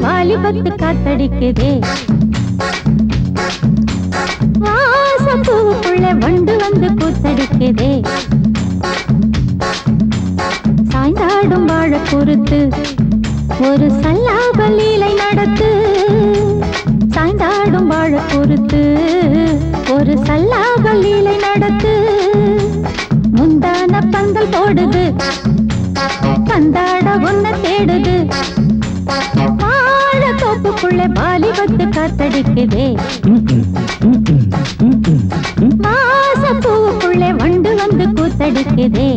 வாலிபத்து காத்தடிக்குதே, வாசப்பூவுக்குள்ள வண்டு வந்து கூத்தடிக்குதே. சாய்ந்தாடும் வாழ பொறுத்து ஒரு சல்லாப லீலை நடத்து. சாய்ந்தாடும் வாழ பொறுத்து ஒரு சல்லாப லீலை நடத்து. முந்தான பந்தல் போடுது, பந்தாட ஒன்ன தேடுது. தோப்புக்குள்ளே வாலிபத்து காத்தடிக்குதே, மாசப்பூவுக்குள்ளே வண்டு வந்து கூத்தடிக்குதே.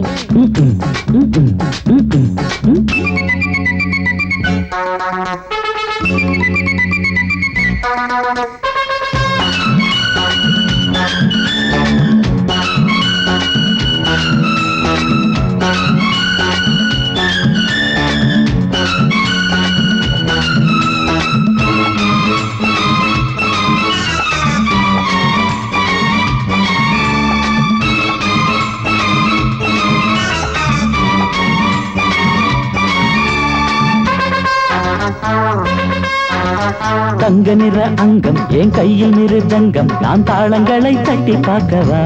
தங்க நிற அங்கம் என் கையில் மிருதங்கம், நான் தாளங்களை தட்டி பார்க்கவா.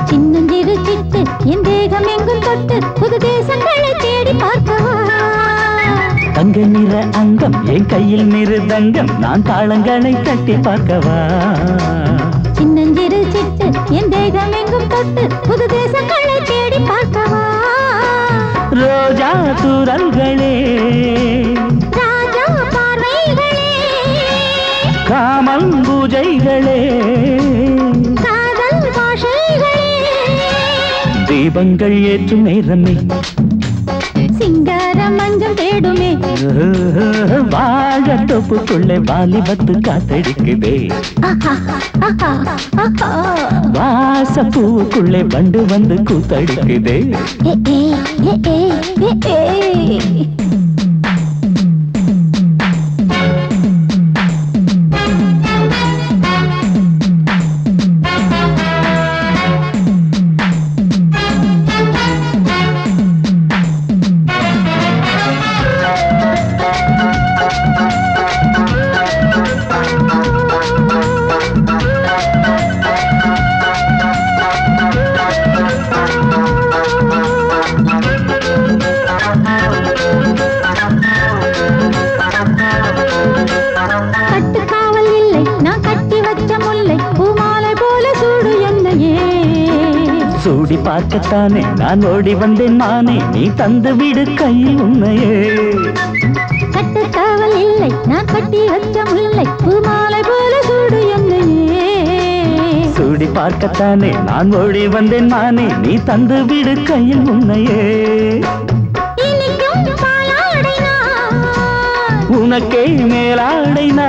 சின்னஞ்சிறு சிட்டு என் தேகம் எங்கும் தொட்டு புது தேசங்களை தேடி பார்க்கவா. தங்க நிற அங்கம் என் கையில் மிருதங்கம், நான் தாளங்களை தட்டி பார்க்கவா. சின்னஞ்சிறு சிட்டு என் தேகம் எங்கும் தொட்டு புது தேசங்களை தேடி பார்க்கவா. ரோஜா தூரல்களே, காமல் பூஜைகளே, காதல் பாஷைகளே, தீபங்கள் ஏற்றும் நேரமே, சிங்கார மஞ்சள் தேடுமே. வாழ தொப்புக்குள்ளே வாலிபத்து காத்தடிக்குதே, வாசப்பூவுக்குள்ளே வண்டு வந்து கூத்தடிக்குதே. சூடி பார்க்கத்தானே நான் ஓடி வந்தேன் மானே, நீ தந்து விடு கையில் உன்னையே. கட்டுக்காவல் இல்லை நான் கட்டி வச்ச முல்லை, பூமாலை போல சூடு என்னையே. சூடி பார்க்கத்தானே நான் ஓடி வந்தேன் மானே, நீ தந்து விடு கையில் உன்னையே. உனக்கே மேலாடைனா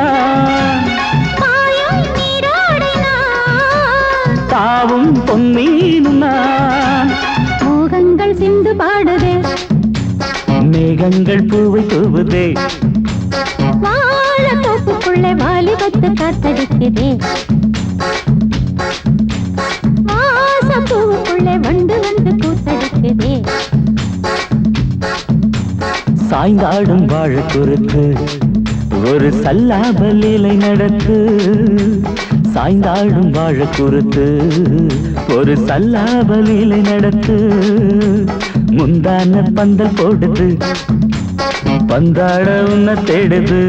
தாவும் பொன்னீனும் நான். மோகங்கள் சிந்து பாடுதே, மேகங்கள் பூவை தூவுதே. வாழ தோப்புக்குள்ளே வாலிபத்து காத்தடிக்குதே, வாசப்பூவுக்குள்ளே வண்டு வந்து கூத்தடிக்குதே. சாய்ந்தாடும் வாழ குறுக்கு ஒரு சல்லாப லீலை நடத்து. சாய்ந்தாடும் வாழ குறுத்து ஒரு சல்லாப லீலை நடத்து. முந்தான பந்தல் போடுது, பந்தாட உன்ன தேடுது.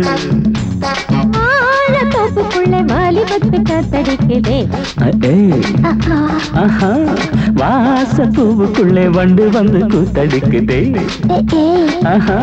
தோப்புக்குள்ளே வாலிபத்து காத்தடிக்குதே, வாசப்பூவுக்குள்ளே வண்டு வந்து கூத்தடிக்குதே. ஆஹா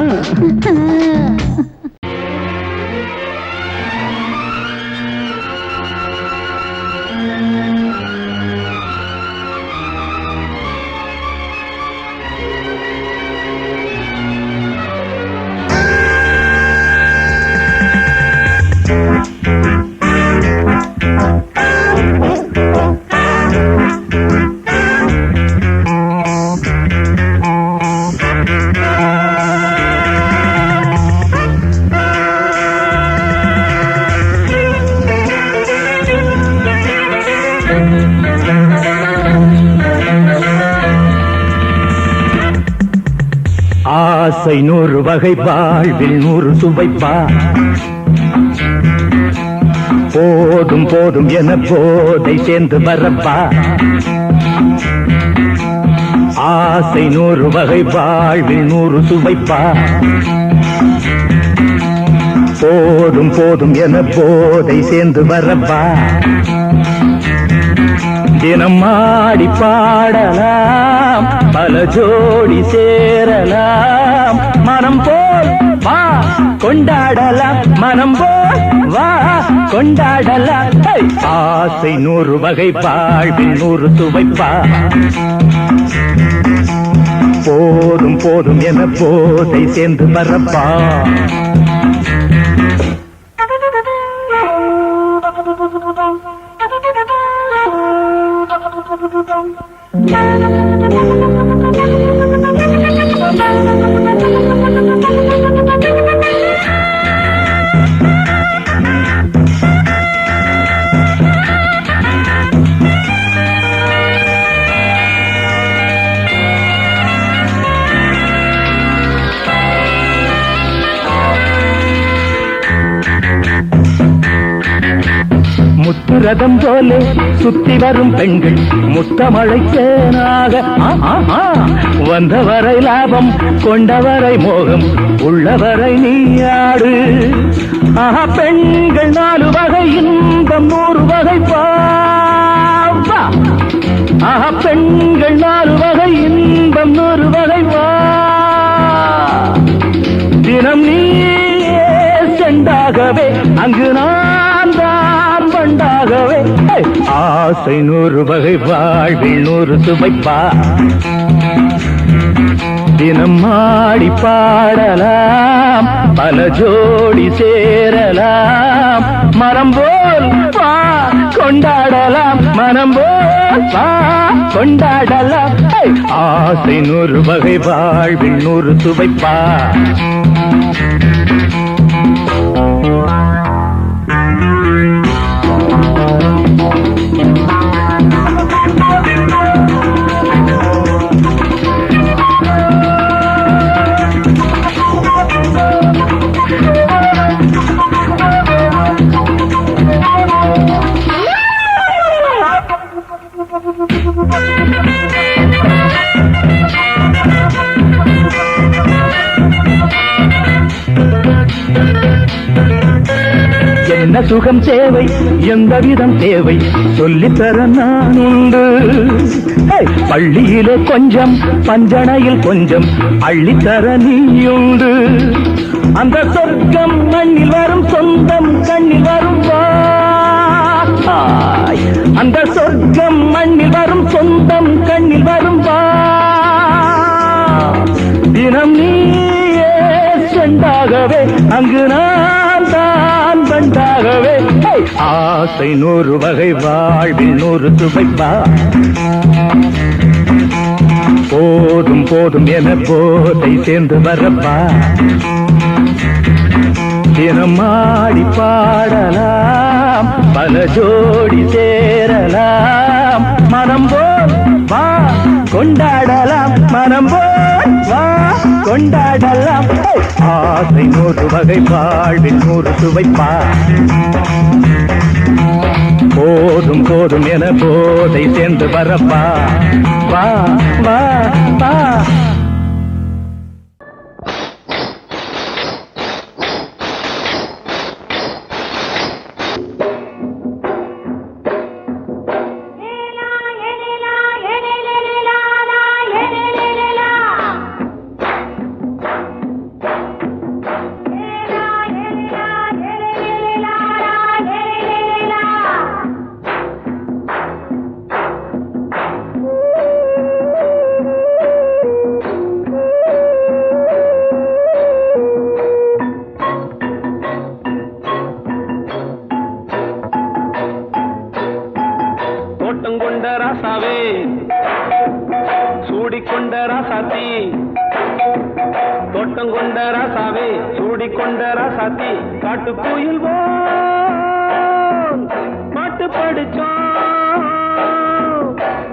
ஆசை 100 வகை வாழ்வில் 100 சுவைப்பா போதும் போதும் என போதை சேர்ந்து வரப்பா ஆசை 100 வகை வாழ்வில் 100 சுவைப்பா போதும் போதும் என போதை சேர்ந்து வரப்பா தினம் ஆடி பாடலாம் பல ஜோடி சேரலாம் மனம் போல் வா கொண்டாடலாம் மனம் போல் வா கொண்டாடலாம் ஆசை 100 வகை வாழ்வில் 100 சுவைப்பா போதும் போதும் என போதை சேர்ந்து வரப்பா முத்துரதம் போலே சுத்தி வரும் பெண்கள் முத்தமழை தேனாக வந்தவரை லாபம் கொண்டவரை மோகம் உள்ளவரை நீயாடு பெண்கள் 4 வகை இன்பம் 100 வகை பாவா பெண்கள் 4 வகை இன்பம் 100 வகை வா தினம் நீ செண்டாகவே அங்கு நான் தான் வண்டாகவே ஆசை 100 வகை வாழ்வில் 100 சுவைப்பா தினம் ஆடி பாடலாம் பல ஜோடி சேரலாம் மரம் போல் வா கொண்டாடலாம் மனம் போல் வா கொண்டாடலாம் ஆசை 100 வகை வாழ்வில் 100 சுவைப்பா என்ன சுகம் தேவை எந்த விதம் தேவை சொல்லித்தர நான் உண்டு பள்ளியிலே கொஞ்சம் பஞ்சனையில் கொஞ்சம் அள்ளித்தர நீயுண்டு அந்த சொர்க்கம் மண்ணில் வரும் சொந்தம் கண்ணில் வரும் அந்த சொர்க்கம் மண்ணில் வரும் சொந்தம் கண்ணில் வரும் தினம் நீயே செண்டாகவே அங்கு நான் தான் பண்டாகவே ஆசை 100 வகை வாழ்வில் 100 சுவைப்பா போதும் போதும் என போதை சேர்ந்து வரப்பா தினம் ஆடி பாடலாம் பல ஜோடி சேரலாம் மனம் போல் வா கொண்டாடலாம் மனம் போல் வா கொண்டாடலாம் ஆசை 100 வகை வாழ்வில் 100 சுவைப்பா போதும் போதும் என போதை சேர்ந்து வரப்பா வா வா வா தோட்டங்கொண்ட ராசாவே சூடிக்கொண்ட ராசாத்தி காட்டுக்குயில் பாட்டு படிச்சோம்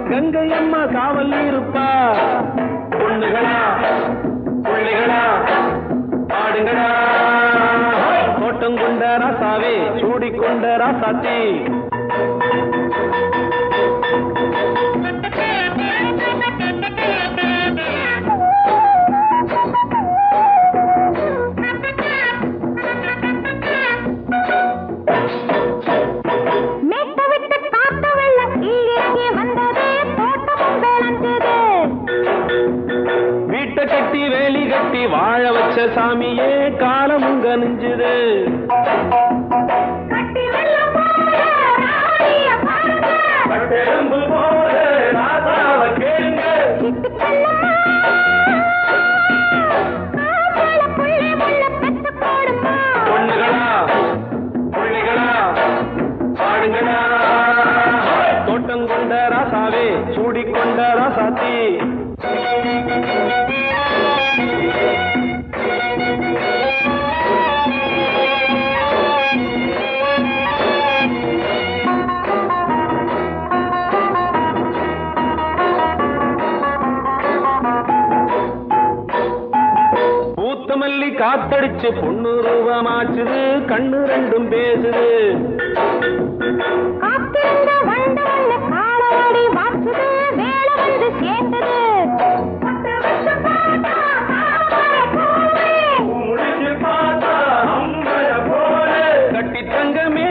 கங்கை அம்மா காவல் இருப்பா பொண்ணுகளா பிள்ளை சூடிக்கொண்ட ராசாத்தி கட்டி வேலி கட்டி வாழ வச்ச சாமியே காலமும் கனிஞ்சுது பொண்ணுகளா புள்ளிகளா பாடுங்களா தோட்டம் கொண்ட ராசாவே சூடிக்கொண்ட ராசாத்தி மல்லி காத்தடிச்சு பொண்ணு ரூபமாச்சுது கண்ணு ரெண்டும் பேசுது கட்டி தங்கமே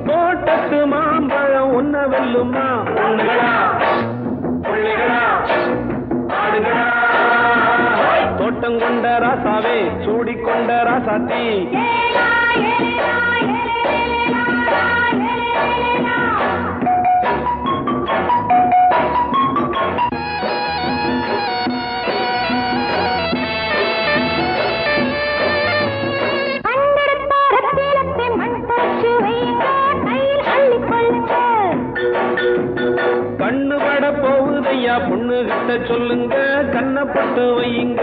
தோட்டத்து மாம்பழம் ஒன்ன வெல்லுமா பொண்ணுகளா புள்ளிகளா ஆடுகளா தோட்டம் கொண்ட ராசாவே சூடிக்கொண்ட ராசாத்தி கண்ணு பட போகுதையா பொண்ணு கிட்ட சொல்லுங்க கண்ணப்பட்டு வையுங்க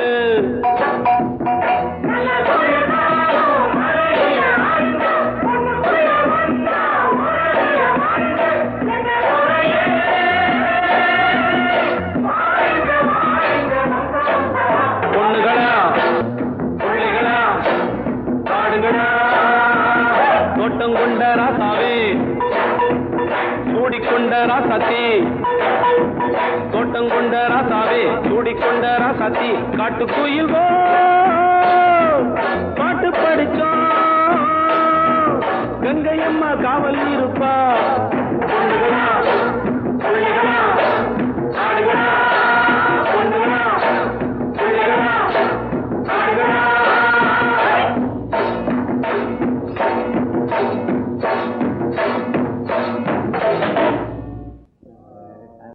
பொண்ணுகளா புள்ளிகளா பாடுங்களா தோட்டம் கொண்ட ராசாவே சூடிக்கொண்ட ராசாத்தி தோட்டம் கொண்ட ராசாவே சூடிக்கொண்ட ராசாத்தி காட்டுக்குயில் பாட்டு படிச்சோம் கங்கையம்மா காவல் இருப்பா பொண்ணுகளா புள்ளிகளா ஆடுகளா பொண்ணுகளா புள்ளிகளா ஆடுகளா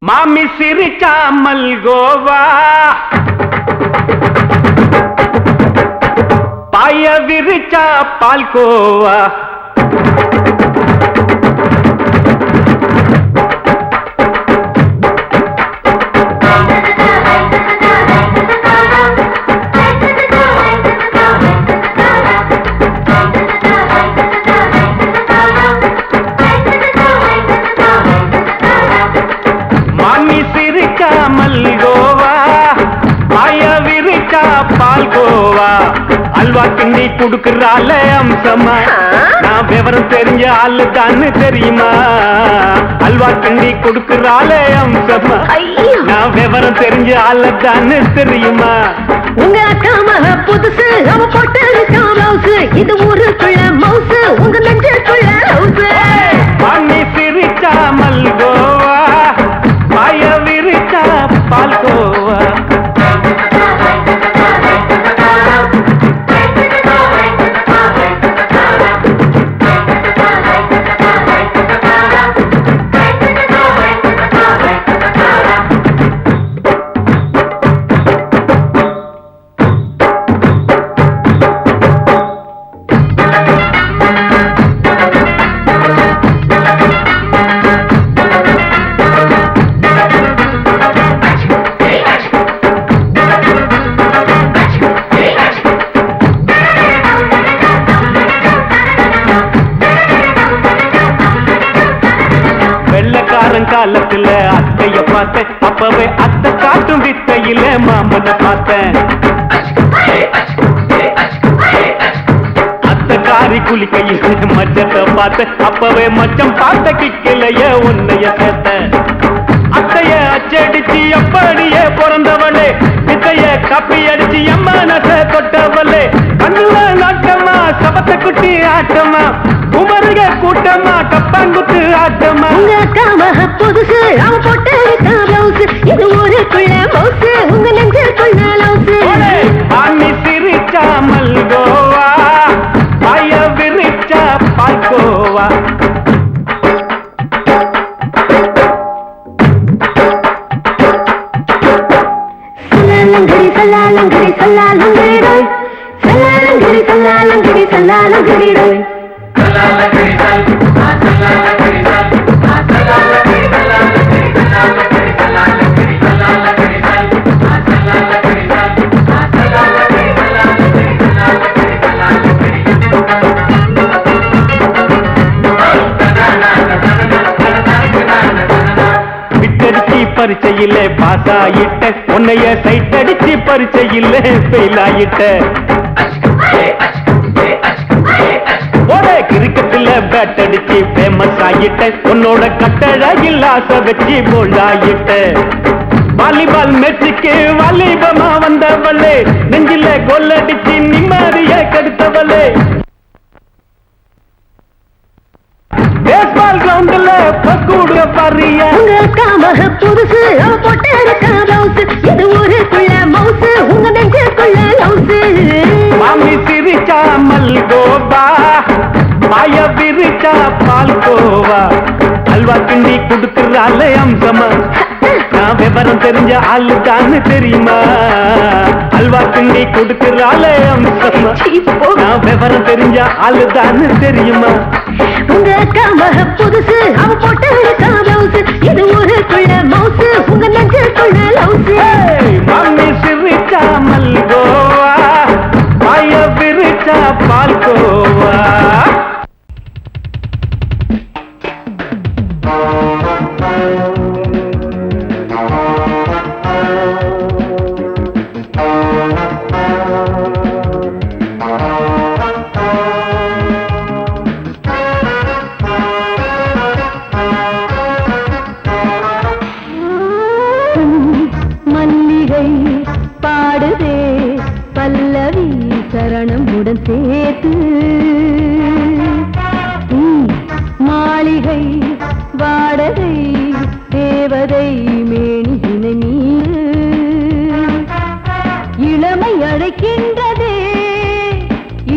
மாமி சிரிச்சா மல்கோவா பாய விரிச்சா பால்கோவா மல்கோவா பாய விரிச்சா பால்கோவா அல்வா கிண்டி குடுக்கறால அம்சமா நான் விவரம் தெரிஞ்ச ஆளு தான்னு தெரியுமா அல்வா கிண்டி குடுக்கறால அம்சமா நான் விவரம் தெரிஞ்ச ஆளு தான்னு தெரியுமா உங்க அக்கா மக புதுசு அவ போட்டு ப்ளவுஸ் இது ஊருக்குள்ள மவுசு உங்க நெஞ்சுக்குள்ள ஹவுஸ் பண்ணி சிரிச்சா மல்கோவா பாய விரிச்சா பால்கோவா காலத்துல அத்தைய பார்த்தேன் அப்பவே அத்தை காட்டும் வித்தையில மாமனை பார்த்தேன் அத்தை பூசாரி குளிக்கையில் மச்சத்தை பார்த்த அப்பவே மச்சம் பார்த்த கிக்கலைய உன்னைய சேர்த்த அத்தைய அச்சடிச்சு அப்படியே பிறந்தவளே வித்தைய கப்பி அடிச்சு எம்மனச தொட்டவளே கண்ணுல நாட்டமா சபத்த குட்டி ஆட்டமா குமருக கூட்டமா கப்பாங்குத்து ஆட்டமா உங்க அக்கா மக புதுசு அவ போட்டு பிளவுஸ் இது ஊருக்குள்ள மவுசு உங்க நெஞ்சுக்குள்ள லவுசு ஆமி சிரிச்சா மல்கோவா பாய விரிச்சா பால்கோவா சல்லாலங்கடி சல்லாலங்கடி சல்லாலங்கடி சல்லாலங்கடி சல்லாலங்கடி பரிச்சையில பாஸ் ஆயிட்ட உன்னைய சைட் அடிச்சு பரிச்சையில ஃபெயில் ஆயிட்ட கிரிக்கெட்ல பேட் அடிச்சு ஃபேமஸ் ஆயிட்ட உன்னோட கட்டழகில் ஆசை வச்சு போல்ட் ஆயிட்ட வாலிபால் மேட்சுக்கு வாலிபமா வந்தவளே நெஞ்சில கோல் அடிச்சு நிம்மதிய கெடுத்தவளே பேஸ்பால் கிரவுண்ட்ல பக்கூட பாரியா உங்க அக்கா மக புதுசு அவ போட்டு பிளவுஸ் இது ஊருக்குள்ள மவுசு உங்க நெஞ்சுக்குள்ள லவுசு மாமி சிரிச்சா மல்கோவா பாய விரிச்சா பால்கோவா அல்வா கிண்டி குடுக்கறால அம்சமா நான் விவரம் தெரிஞ்ச ஆளுதான்னு தெரியுமா அல்வா கிண்டி குடுக்கறால அம்சமா நான் விவரம் தெரிஞ்ச ஆளுதான்னு தெரியுமா உங்க அக்கா மக புதுசு அவ போட்டு பிளவுஸ் இது ஊருக்குள்ள மவுசு உங்க நெஞ்சுக்குள்ள லவுசு மாமி சிரிச்சா மல்கோவா பாய விரிச்சா பால்கோவா மல்லிகை பாடுதே பல்லவி சரணமுடன் சேர்த்து மாளிகை வாடகை தேவதை மேனியினை மீது இளமை அழைக்கின்றதே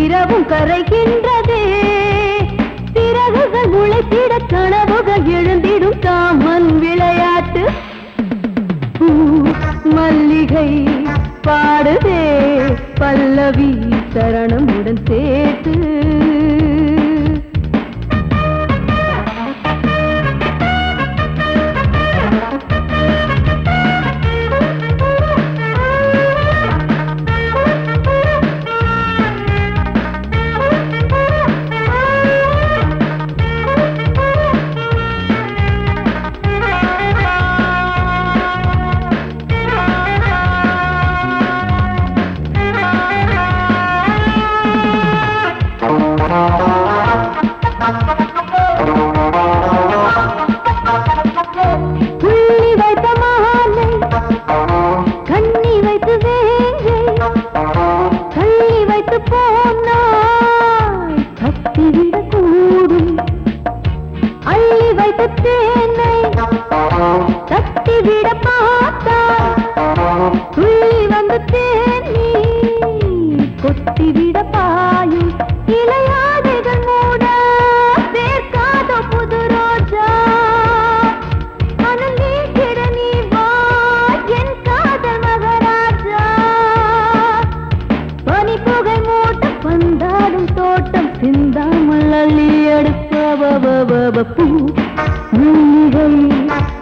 இரவும் கரைகின்றதே சிறகுகள் முளைத்திட கனவுகள் எழுந்திடும் காமன் விளையாட்டு மல்லிகை பாடுதே பல்லவி சரணமுடன் சேர்த்து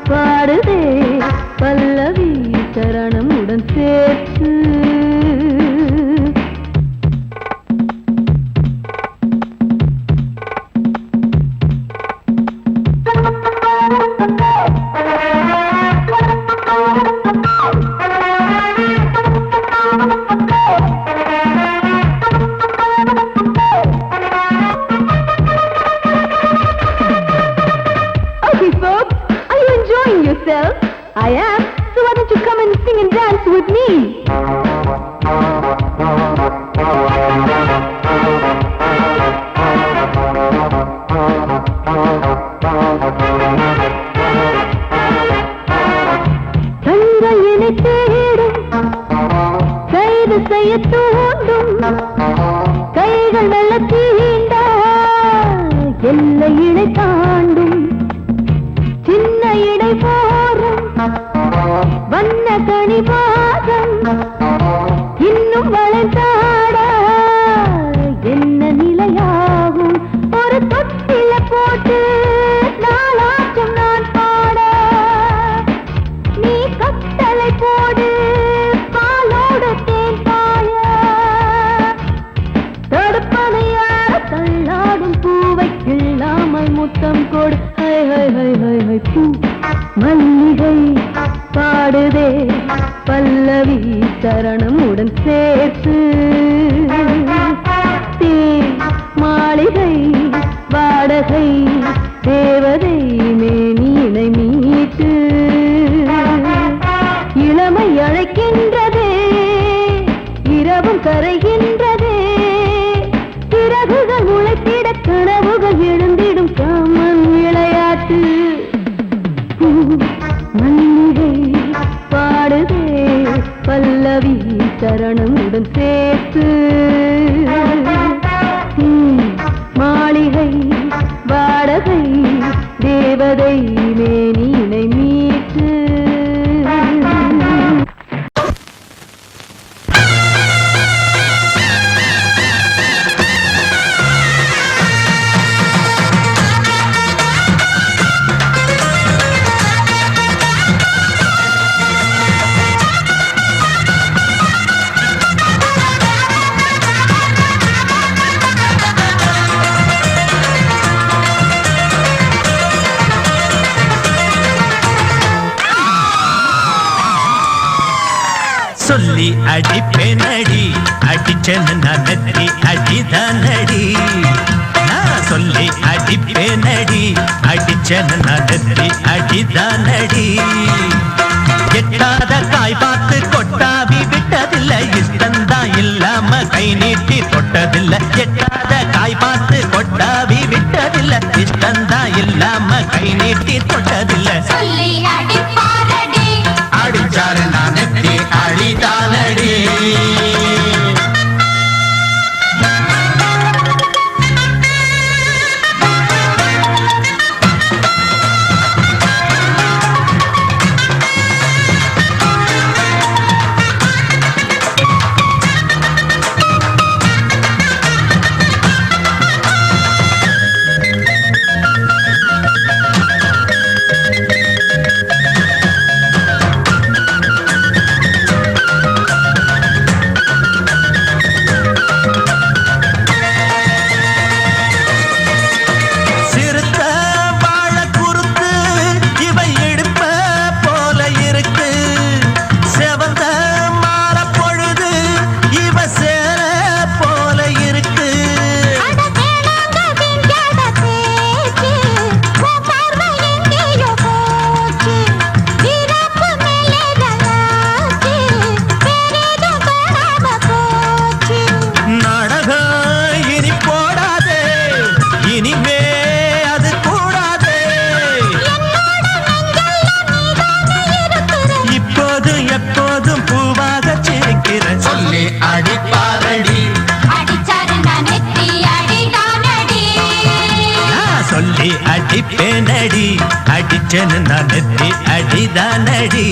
பாடுதே பல்லவி சரணமுடன் சேர்த்து செய்ய தூண்டும் கைகள் நல்ல தீண்டா எல்லை இடை தாண்டும் சின்ன இடை போரும் வண்ண கணிவாதம் இன்னும் வளைந்தாட என்ன நிலையாகும் ஒரு தொட்டில போட்டு நாளாச்சும் நான் பாட நீ கட்டளை போடு பாலோடு தேன் பாய தடுப்பனையார தள்ளாடும் பூவை கிள்ளாமல் முத்தம் கொடு high high high high high பூ மல்லிகை பாடுதே பல்லவி சரணமுடன் சேர்த்து மாளிகை வாடகை தேவதை மேனியினை மீட்டு இளமை அழைக்கின்றதே இரவும் கரைகின்றதே சிறகுகள் முளைத்திட கனவுகள் எழுந்திடும் காமன் விளையாட்டு மல்லிகை பாடுதே பல்லவி சரணமுடன் சேர்த்து மாளிகை வாடகை தேவதை மேனினை மீட்டு சொல்லி அடிப்பேனடி அடிச்சேன்னு நான் நெத்தி அடிதானடி நான் சொல்லி அடிப்பேனடி அடிச்சேன்னு நான் நெத்தி அடிதானடி எட்டாத காய் பார்த்து கொட்டாவி விட்டதில்லை இஷ்டந்தான் இல்லாம கை நீட்டி தொட்டதில்லை எட்டாத காய் பார்த்து கொட்டாவி விட்டதில்லை இஷ்டந்தான் இல்லாம கை நீட்டி தொட்டதில்லை சொல்லி அடிப்பாரடி அடிச்சாரு நான் நெத்தி அடிதானடி அடிப்பேனடி அடிச்சேன்னு நான் நெத்தி அடிதானடி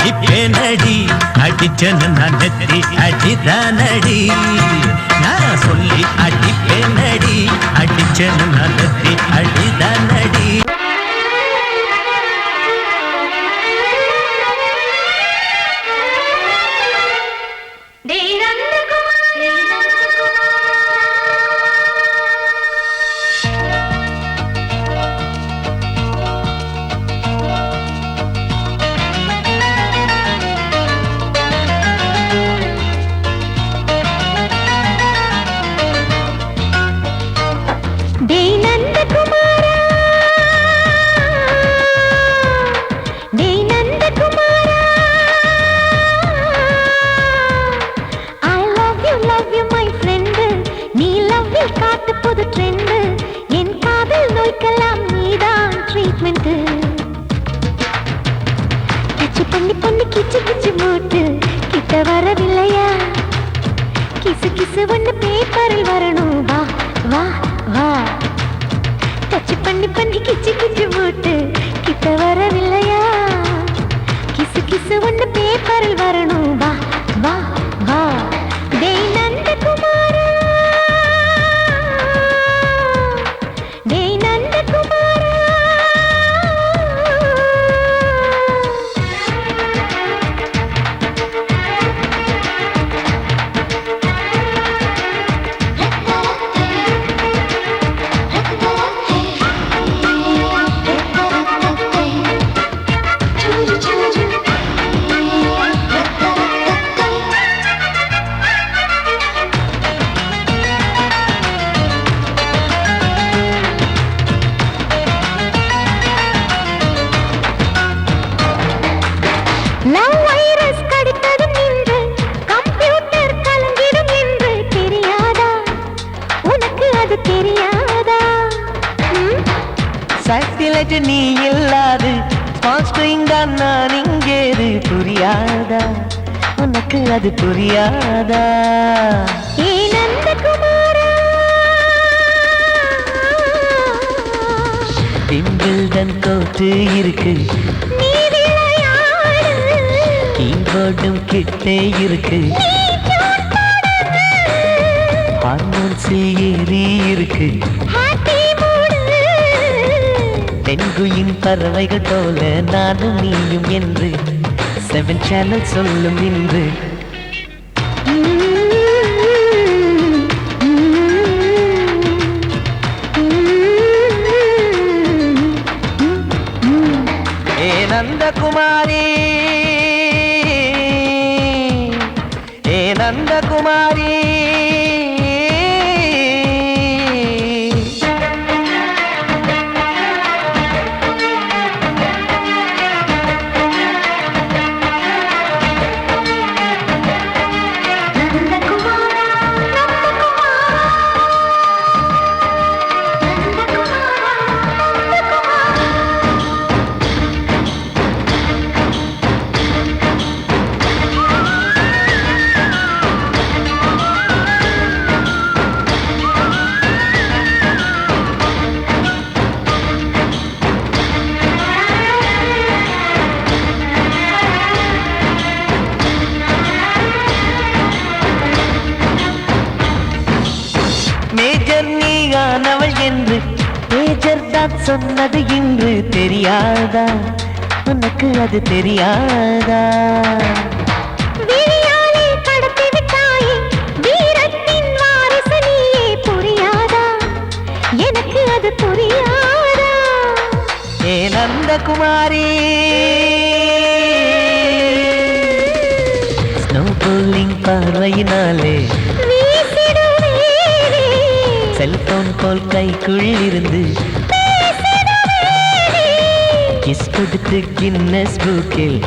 அடிப்பேனடி அடிச்சனு நான் நெத்தி அடிதானடி நான் சொல்லி அடிப்பேனடி அடிச்சனு நான் நெத்தி அடிதானடி வரவில்லையா கிசு கிசு ஒண்ணு பேப்பரில் வரணும் வா வா வா டச் பண்ணி பண்ணி கிச்சு கிச்சு மூட்டு கிட்ட வரவில்லையா கிசு கிசு ஒண்ணு பேப்பரில் வரணும் வா வா வா டேய் நந்தகுமாரா டேய் நந்தகுமாரா சேட்டிலைட் நீ இல்லாது ஸ்மால் ஸ்கிரீன் தான் நான் இங்கேது புரியாதா உனக்கு அது புரியாதா ஏ நந்தகுமாரா விம்பிள்டன் கோட்டு இருக்கு நீ விளையாடு கீபோர்டும் கிட்டே இருக்கு ஹார்மோன்ஸில் ஏறி இருக்கு தென்குயின் பறவைகள் போல நானும் நீயும் என்று 7 சேனல் சொல்லும் இன்று ஏ நந்தகுமாரி ஏ நந்தகுமாரி நீயானவள் என்று பேஜர் தான் சொன்னது இன்று தெரியாதா உனக்கு அது தெரியாதா விழியாலே கடத்தி விட்டாயே வீரத்தின் வாரிசு நீயே புரியாதா எனக்கு அது புரியாதா ஏ நந்தகுமாரி ஸ்னோ போலிங் பார்வையினாலே செல்போன் போல் கைக்குள் இருந்து கிஸ் கொடுத்து கின்னஸ் புக்கில்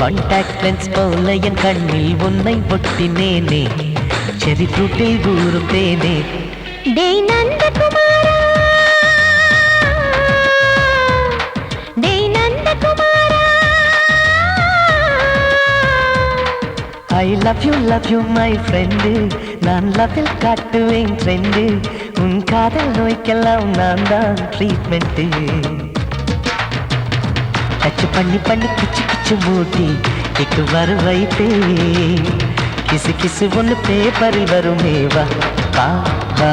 கான்டாக்ட் லென்ஸ் போல என் கண்ணில் உன்னை ஒட்டினேனே செரி ஃப்ரூட்டில் ஊறும் தேனே டேய் நந்தகுமாரா டேய் நந்தகுமாரா I love you my friend நான் லவ்வில் காட்டுவேன் ட்ரெண்டு உன் காதல் நோய்க்கெல்லாம் நான் தான் ட்ரீட்மெண்ட்டு டச் பண்ணி பண்ணி கிச்சு கிச்சு மூட்டி கிக்கு வர வைத்தே கிசு கிசு ஒன்று பேப்பரில் வருமே வா வா வா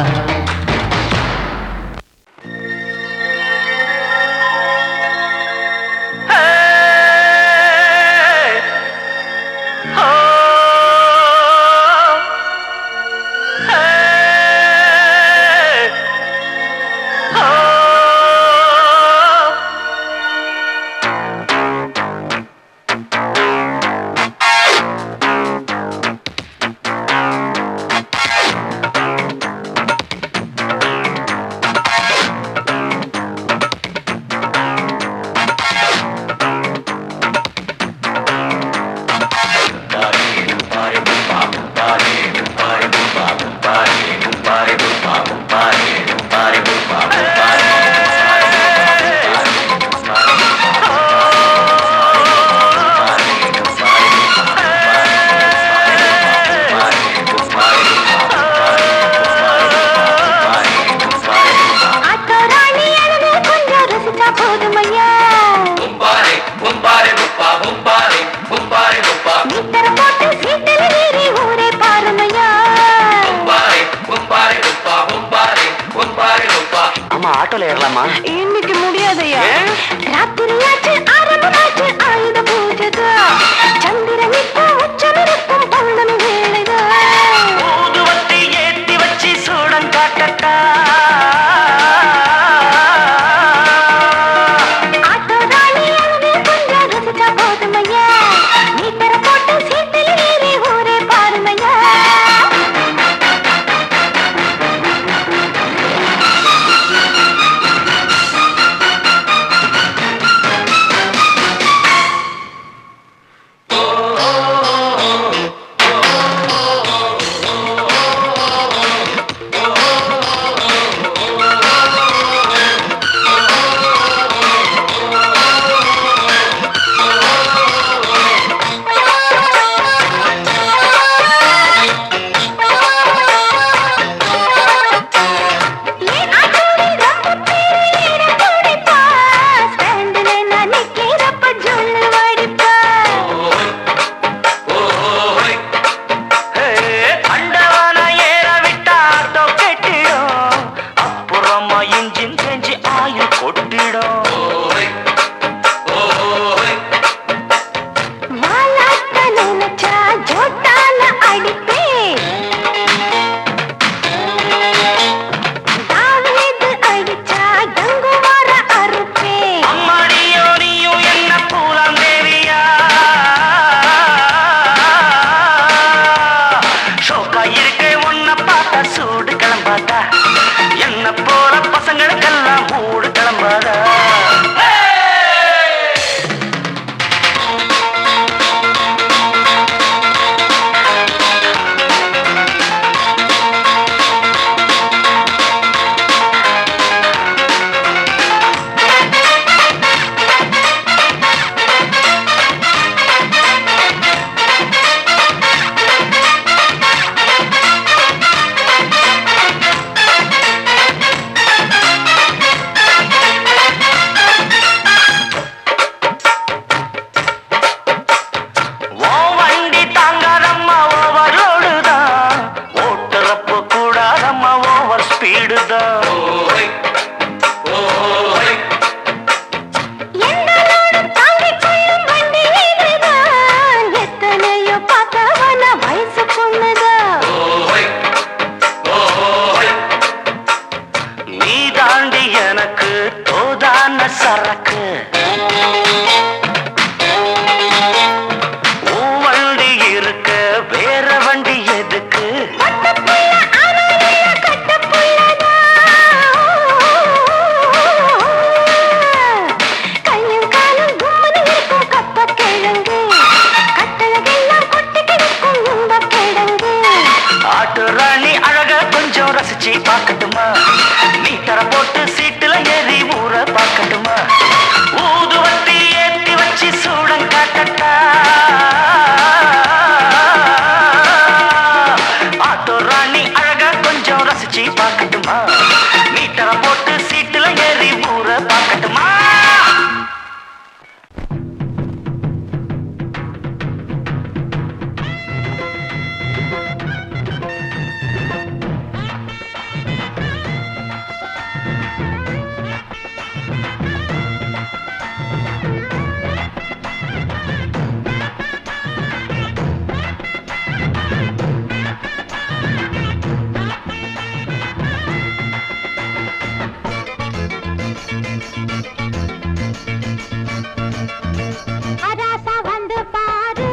வராசா வந்து பாரு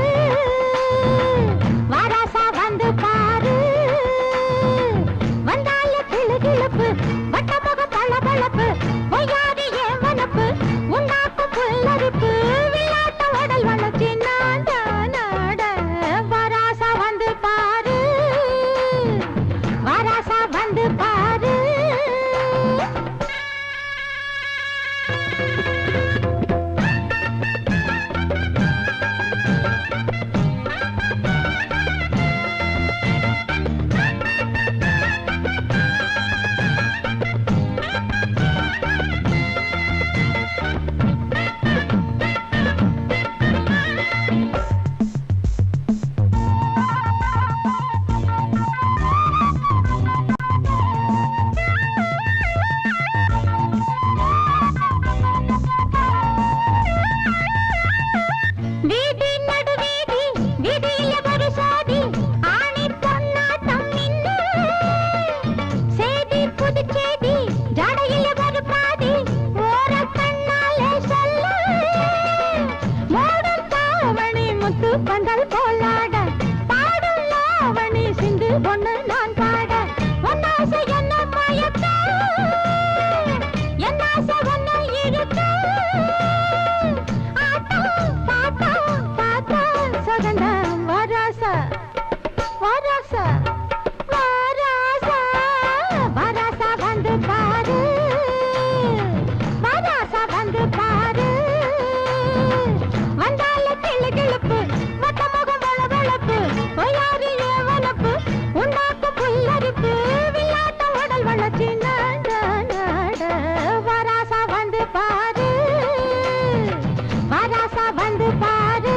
வராசா வந்து பாரு வந்தால கிளுகிளுப்பு வட்டமுக பளபளப்பு பொய்யாதி ஏன் வனப்பு உண்டாக்கும் புல்லரிப்பு விளையாட்ட உடல் வளர்ச்சி நாட நாட வராசா வந்து பாரு வராசா வந்து பாரு வீதி நடுவீதி வீதியில ஒரு சாதி ஆணி பொன்னாட்டம் நின்னு சேதி புதுச்சேதி ஜடையில ஒரு பாதி ஓர கண்ணாலே சொல்ல மோடம் தாவணி முத்து பந்தல் போலாட பாடும் லாவணி சிந்து பொண்ணு நான் பாட ஒன்னாசை என்ன மயக்க என்னாசை ஒன்னு இழுக்க வராசா வராசா வராசா வராசா வந்து பாரு வராசா வந்து பாரு வந்தால கிளுகிளுப்பு வட்டமுகம் வளவளப்பு பொய்யாரி ஏவனப்பு உண்டாக்கு புல்லரிப்பு விளையாட்ட உடல் வளர்ச்சி நாட நாட வராசா வந்து பாரு வராசா வந்து பாரு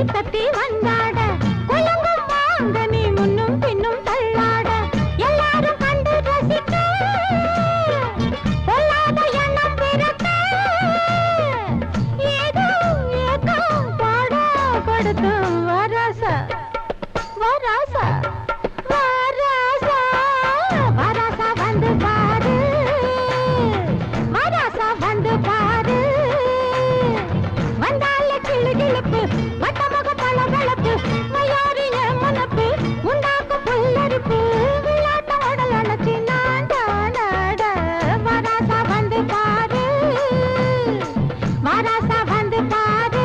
தட்டி வந்தாட குலங்கும் வாங்க நீ முன்னும் பின்னும் தள்ளாட எல்லாரும் கண்டு ரசிக்க பொல்லாத எண்ணம் பிறக்க ஏதோ ஏதோ பாட கொடுத்து வராசா வராசா வராசா வராசா வந்து பாரு வராசா வந்து பாரு வந்தால கிளுகிளுப்பு வட்டமுக பளபளப்பு மயாரிய மனப்பு உண்டாக்கும் புல்லரிப்பு விளையாட்ட உடல் அணைச்சி நாட நாட வராசா வந்து பாரு வராசா வந்து பாரு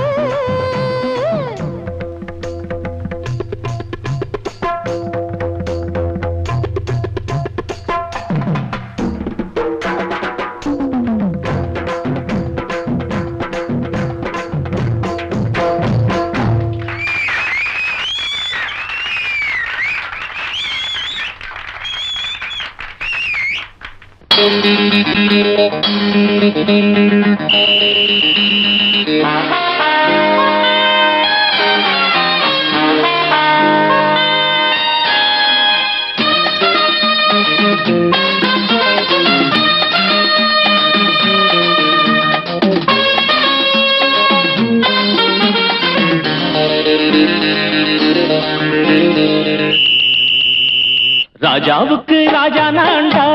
ராஜாவுக்கு ராஜா நான்டா,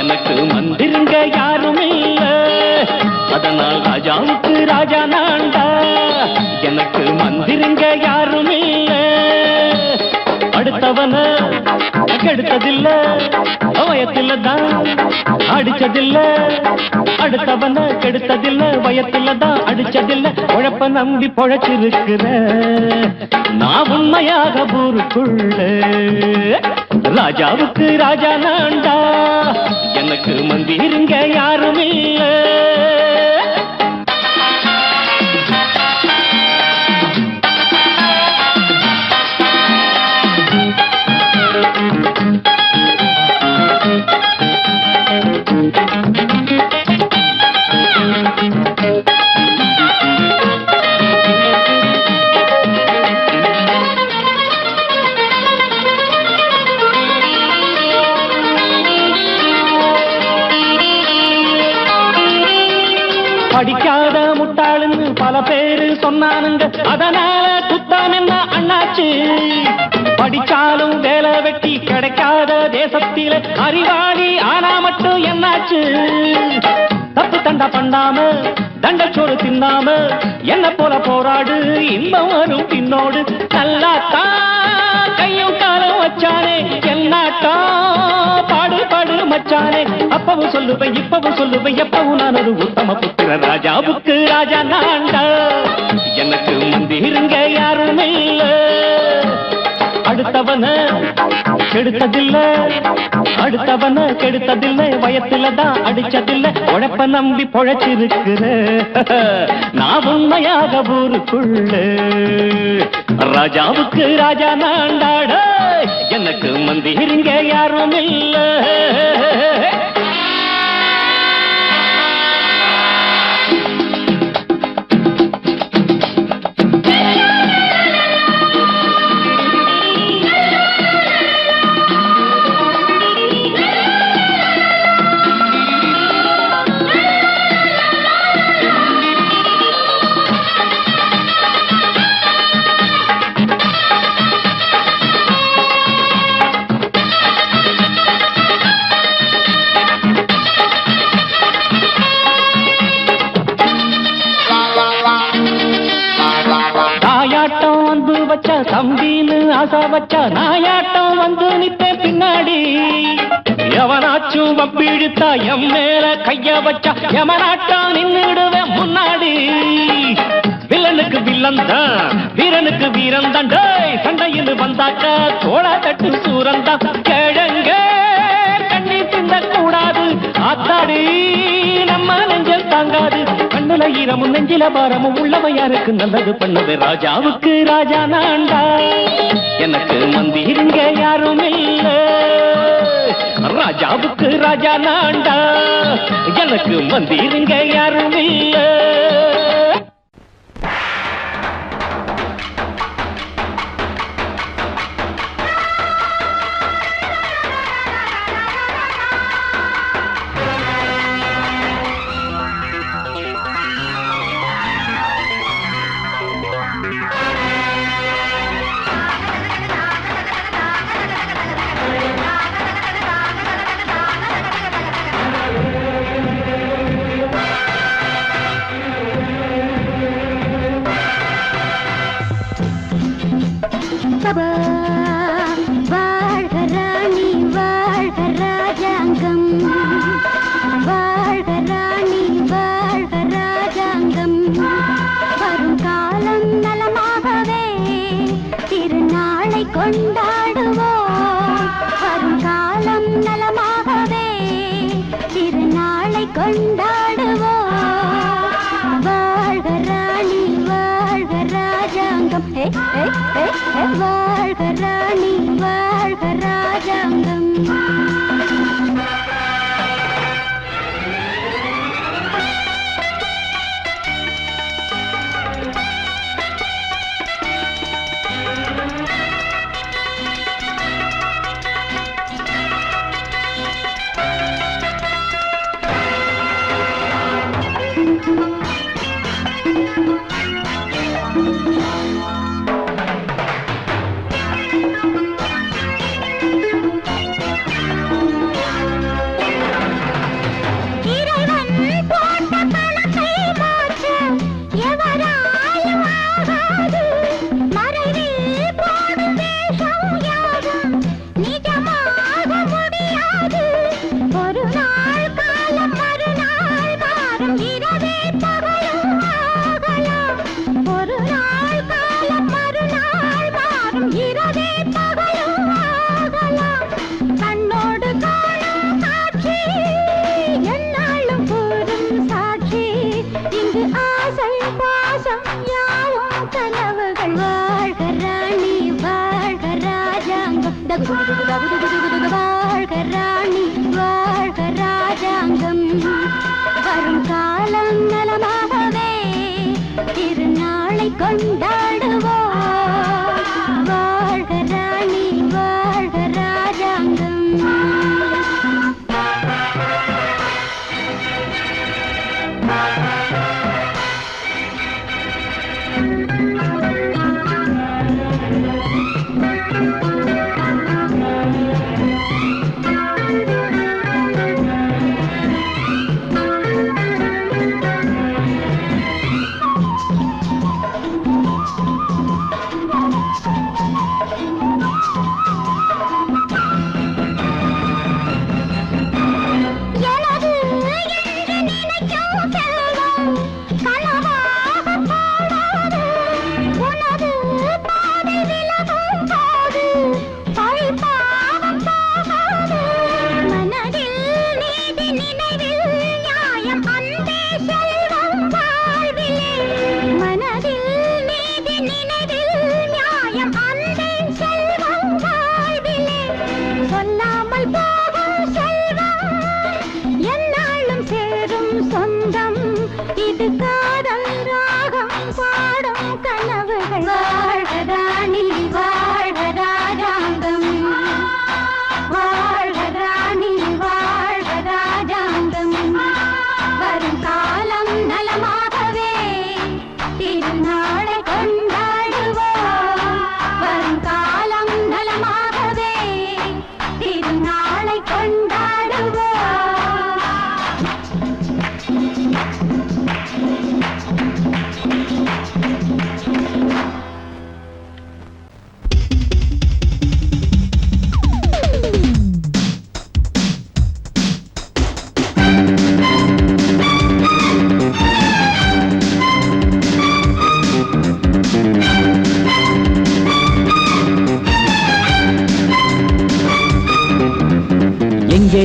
எனக்கு மந்திருங்க யாரும் இல்ல. அதனால் ராஜாவுக்கு ராஜா நான்டா, எனக்கு மந்திருங்க யாரும் இல்ல. அடுத்தவன கெடுத்ததில்ல, வயத்தில தான் அடிச்சதில்ல. அடுத்தவன கெடுத்ததில்ல வயத்துல தான் அடிச்சதில்ல உழப்ப நம்பி பொழைச்சிருக்கிற நான் உண்மையாக ஊருக்குள்ள ராஜாவுக்கு ராஜா நான்டா எனக்கு மந்திருங்க யாரும் இல்ல படிக்காத முட்டாளுன்னு பல பேரு சொன்னானுங்க அதனால குத்தம் என்ன அண்ணாச்சு படிச்சாலும் வேலை வெட்டி கிடைக்காத தேசத்தில அறிவாளி ஆனா மட்டும் என்னாச்சு தப்பு தண்டா பண்ணாம தண்டச்சோறு தின்னாம என்ன போல போராடு இன்பம் வரும் பின்னோடு நல்லாத்தான் கையும் காலம் வச்சானே என்னாட்டா பாடு பாடு மச்சானே அப்பவும் சொல்லுவேன் இப்பவும் சொல்லுவேன் எப்பவும் நான் ஒரு உத்தம புத்திர ராஜாவுக்கு ராஜா நான்டா எனக்கு மந்திருங்க யாரும் இல்ல அடுத்தவன கெடுத்ததில்ல அடுத்தவன கெடுத்ததில்லை வயத்துல தான் அடிச்சதில்லை உழைப்ப நம்பி பொழைச்சிருக்கிற நான் உண்மையாக ஊருக்குள்ள ராஜாவுக்கு ராஜா நான்டாட எனக்கு மந்திருங்க யாரும் இல்ல தம்பின்னு ஆசா வச்சா நாயாட்டம் வந்து நித்தேன் பின்னாடி எவனாச்சும் வப்பிழுத்தா எம் மேல கைய வச்சா எமனாட்டம் நின்னுடுவேன் முன்னாடி வில்லனுக்கு வில்லன் தான் வீரனுக்கு வீரன் தான் சண்டையில் வந்தாக்கா தோளா தட்டு சூரன் தான் கிழங்க கண்ணி தின்ன கூடாது ஆத்தாடி நம்ம நெஞ்சல் தாங்காது கண்ணுல ஈரமும் நெஞ்சில பாரமும் உள்ளவன் யாருக்கு நல்லது பண்ணது ராஜாவுக்கு ராஜா நான்டா எனக்கு மந்திருங்க யாரும் இல்ல ராஜாவுக்கு ராஜா நான்டா எனக்கு மந்திருங்க யாரும் இல்ல வாழ்க ராணி வாழ்க ராஜாங்கம் வாழ்க ராணி வாழ்க ராஜாங்கம் வரும் காலம் நலமாகவே திருநாளை கொண்டாடுவோம் வாழ்க ராணி வாழ்க ராஜாங்கம்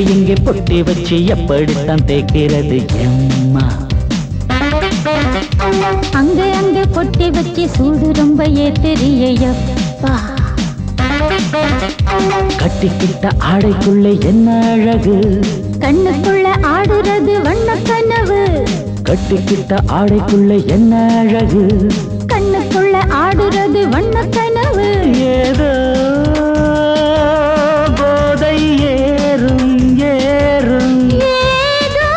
எங்கே பொட்டி வச்சு எப்படித்தான் தேக்கிறது எம்மா அங்க அங்க பொட்டி வச்சு சூடு ரொம்ப ஏத்தெரியப்பா கட்டிக்கிட்ட ஆடைக்குள்ள என்ன அழகு கண்ணுக்குள்ள ஆடுறது வண்ண கனவு கட்டிக்கிட்ட ஆடைக்குள்ள என்ன அழகு கண்ணுக்குள்ள ஆடுறது வண்ண கனவு ஏதோ போதை ஏறும் ஏறும் ஏதோ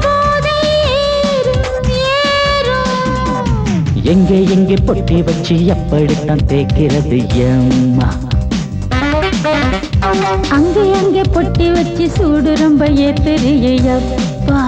போதை ஏறும் ஏறும் எங்கே பொட்டி வச்சு எப்படித்தான் தேக்கிறது எம்மா அங்கே பொட்டி வச்சு சூடு ரொம்ப ஏத்தெரியப்பா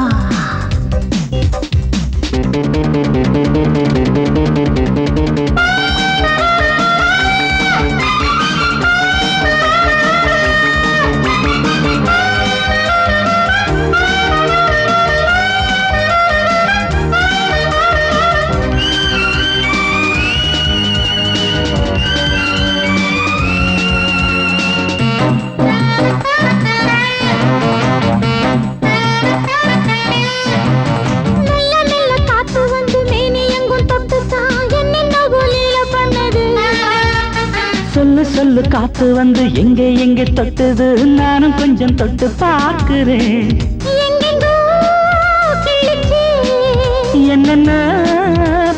சொல்லு காத்து வந்து எங்கே தொட்டது நானும் கொஞ்சம் தொட்டு பார்க்கிறேன் என்னென்ன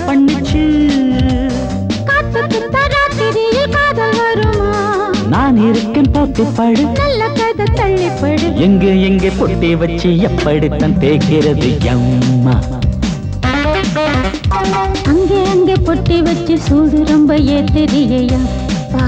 பண்ணிச்சு நான் இருக்கேன் பார்த்து படு நல்ல கதை தள்ளிப்படு எங்கே பொட்டி வச்சு எப்படித்தான் தேக்கிறது எம்மா அங்கே பொட்டி வச்சு சூடு ரொம்ப ஏத்தெரியப்பா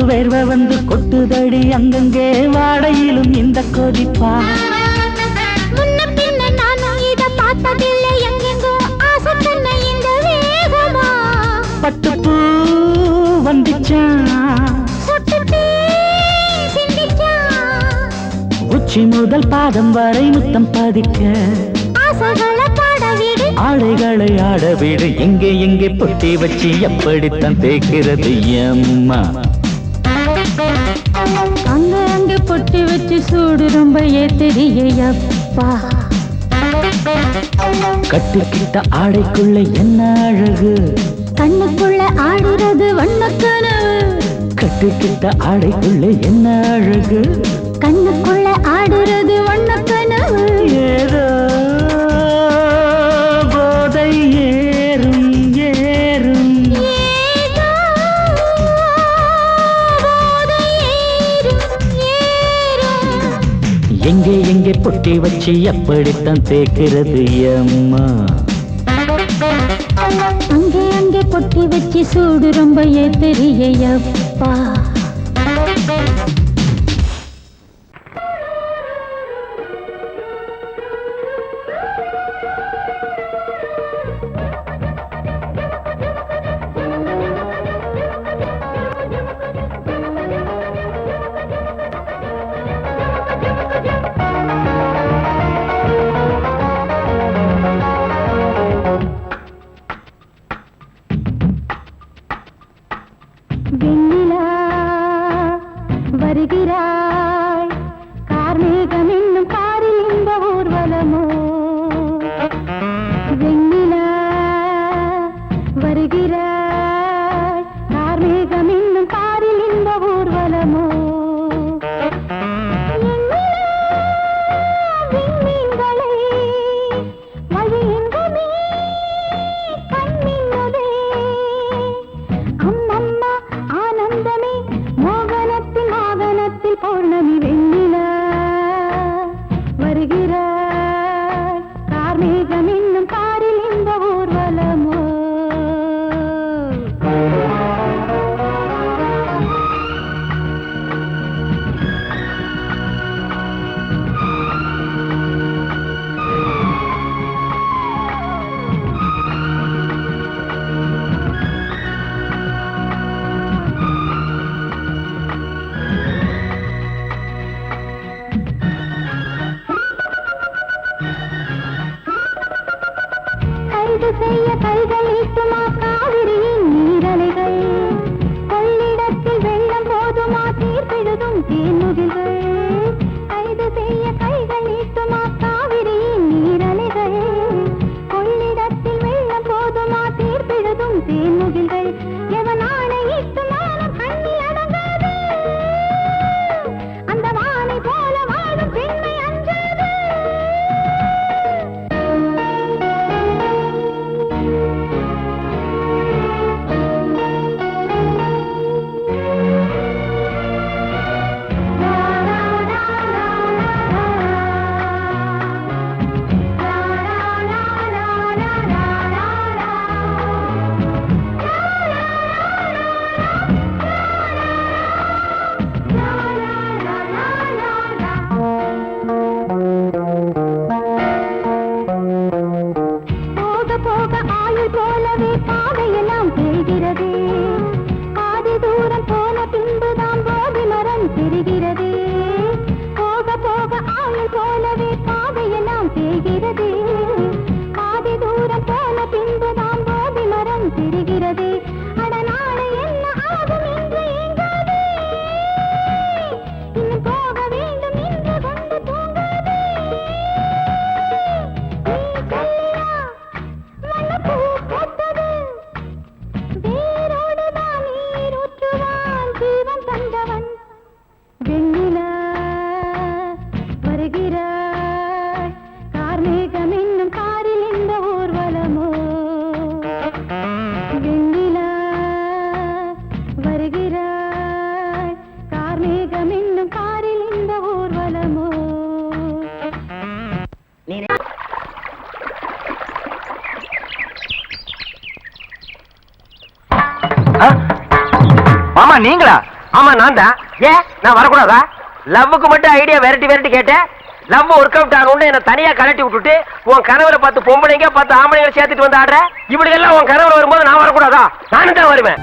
வேர்வை வந்து கொட்டுதடி அங்கங்கே வாடையிலும் இந்த கொதிப்பா முன்ன பின்ன நானும் இத பார்த்ததில்லை எங்கெங்கோ ஆசை தன்னை இந்த வேகமா பட்டுப்பூ வந்துச்சா சொட்டுட்டே உச்சி முதல் பாதம் வரை முத்தம் பதிக்க ஆசைகளை பாட வீடு ஆடைகளை ஆட வீடு எங்கே எங்கே பொட்டி வச்சு எப்படித்தான் தேய்க்கிறது அம்மா அங்க அங்க பொட்டி வச்சு சூடு ரொம்ப ஏத்தெரியப்பா கட்டிக்கிட்ட ஆடைக்குள்ள என்ன அழகு கண்ணுக்குள்ள ஆடுறது வண்ணக்கனவு கட்டிக்கிட்ட ஆடைக்குள்ள என்ன அழகு கண்ணுக்குள்ள ஆடுறது வண்ணக்கனவு ஏதோ போதை ஏறும் ஏறும் ஏதோ போதை ஏறும் ஏறும் எங்கே எங்கே பொட்டி வச்சு எப்படித்தான் தேய்க்கிறது அம்மா அங்கே அங்கே பொட்டி வச்சு சூடு ரொம்ப ஏத்தெரியப்பா வெண்ணிலா வருகிறாய் கார்மேகம் என்னும் காரில் இந்த ஊர்வலமோ வெண்ணிலா வருகிறாய் கார்மேகம் என்னும் காரில் இந்த ஊர்வலமோ விண்மீன்களை வழியெங்குமே கண்மின்னதே அம்மம்மா ஆனந்தமே மோகனத்தில் ஆவனத்தில் பௌர்ணமி வெண்ணிலா வருகிறாய் கார்மேகம் என்னும் காரில் இந்த ஊர்வலமோ கைது செய்ய கைகள் ஈட்டுமா காவிரியின் நீரலைகள் கொள்ளிடத்தில் வெள்ளம் போதுமா தீர்ப்பிழுதும் தேன்முகில்கள் கைது செய்ய கைகள் ஈட்டுமா காவிரியின் நீரலைகள் கொள்ளிடத்தில் வெள்ளம் போதுமா தீர்ப்பிழுதும் தேன்முகில்கள் எவன் ஆணையிட்டு மானம் கண்ணில் அடங்காது அந்த வானை போல வாழும் பெண்மை அஞ்சாது போக போக ஆயுள் போலவே பாதையெல்லாம் தெரிகிறது பாதி தூரம் போன பின்புதான் போதி மரம் தெரிகிறது போக போக ஆயுள் போலவே பாதையெல்லாம் தெரிகிறது பாதி தூரம் போன பின்புதான் போதி மரம் தெரிகிறது அட நாளை என்ன ஆகும் என்று ஏங்காதே இன்னும் போக வேண்டும் என்று கொண்டு தூங்காதே நீ சொல்லியா வண்ணப்பூ பூத்தது வேரோடுதான் நீர் ஊற்றுவான் ஜீவன் தந்தவன் வெண்ணிலா வருகிறாய் கார்மேகம் என்னும் காரில் இந்த ஊர்வலமோ வெண்ணிலா வருகிறாய் கார்மேகம் என்னும் காரில் இந்த ஊர்வலமோ மாமா நீங்களா? ஆமா நான் தான். ஏன் நான் வரக்கூடாதா? லவ்வுக்கு மட்டும் ஐடியா வெரைட்டி கேட்டேன். லவ் ஒர்க் அவுட் ஆகணும்னு என்ன தனியா கலட்டி விட்டுட்டு உன் கனவுல 10 பொம்பளைங்க 10 ஆம்பளைங்க சேர்த்துட்டு வந்து ஆடுற. இப்படி எல்லாம் உன் கனவுல வரும்போது நான் வரக்கூடாதா? நானும் தான் வருவேன்.